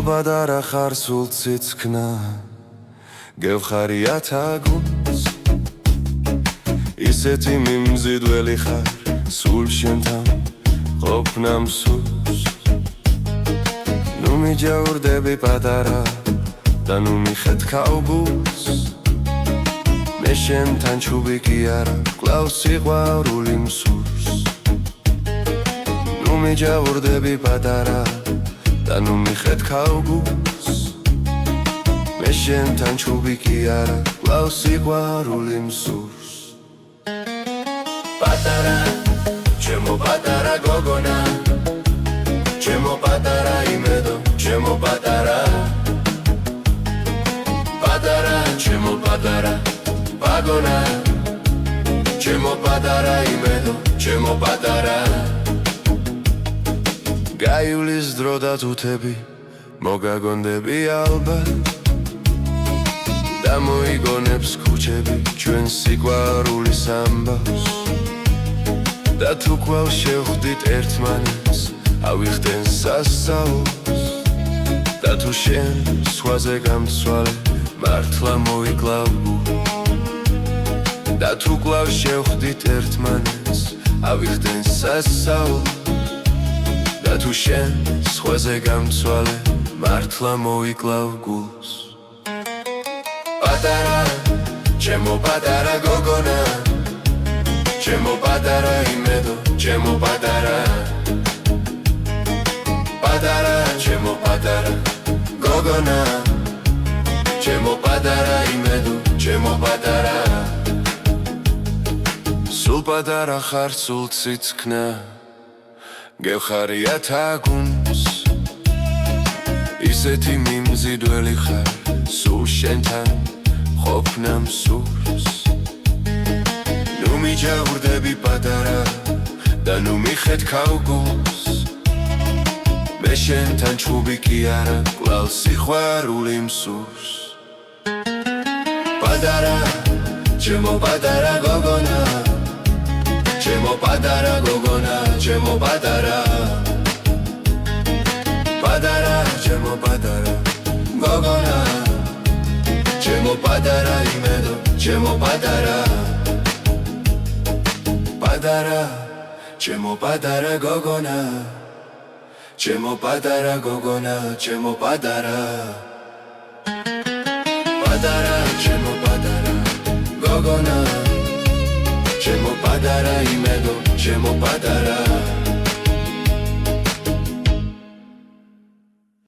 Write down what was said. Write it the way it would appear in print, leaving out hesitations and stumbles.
სულბადარა ხარ სულ ციცქნა გევხარია თაგუნს ისეთი მიმზიდველი ხარ სულ შენთან ყოფნამ სულს ნუ მიჯაურდები პატარა და ნუ მიხეთქავ გულს მე შენთან ჩუბიკი არა კლავს სიყვარული მსურს ნუ მიჯაურდები პატარა და ნუ მიხეთქავ გულს მე შენთან ჩუბიკი არა კლავს სიყვარული მსურს პატარა ჩემო პატარა გოგონა ჩემო პატარა იმედო ჩემო პატარა პატარა ჩემო პატარა პაგონა ჩემო პატარა იმედო ჩემო პატარა გაივლის დრო და თუთები მოგაგონდები ალბათ და მოიგონებს ქუჩები ჩვენ სიყვარულის ამბავს და თუ კვლავ შევხვდით ერთმანეთს ავიხდენ სასწაულს და თუ შენ სხვაზე გამცვალე მართლა მოიკლავ და თუ კვლავ შევხვდით ერთმანეთს ავიხდენ სასწაულს და თუ შენ სხვაზე გამცვალე მართლა მოიკლავ გულს პატარა ჩემო პატარა გოგონა ჩემო პატარა იმედო ჩემო პატარა პატარა ჩემო პატარა გოგონა ჩემო პატარა იმედო ჩემო პატარა სულ პატარა ხარ სულ ციცქნა გევხარია თაგუნს ისეთი მიმზიდველი ხარ სულ შენთან ყოფნამ სურს ნუ მიჯაურდები პატარა და ნუ მიხეთქავ გულს მე შენთან ჩუბიკი არა კლავს სიყვარული მსურს პატარა ჩემო პატარა გოგონა ჩემო პატარა გოგონა ჩემო პატარა პატარა ჩემო პატარა გოგონა ჩემო პატარა იმედო ჩემო პატარა პატარა ჩემო პატარა გოგონა ჩემო პატარა გოგონა ჩემო პატარა პატარა ჩემო პატარა გოგონა ჩემო პატარა იმედო ჩემო პატარა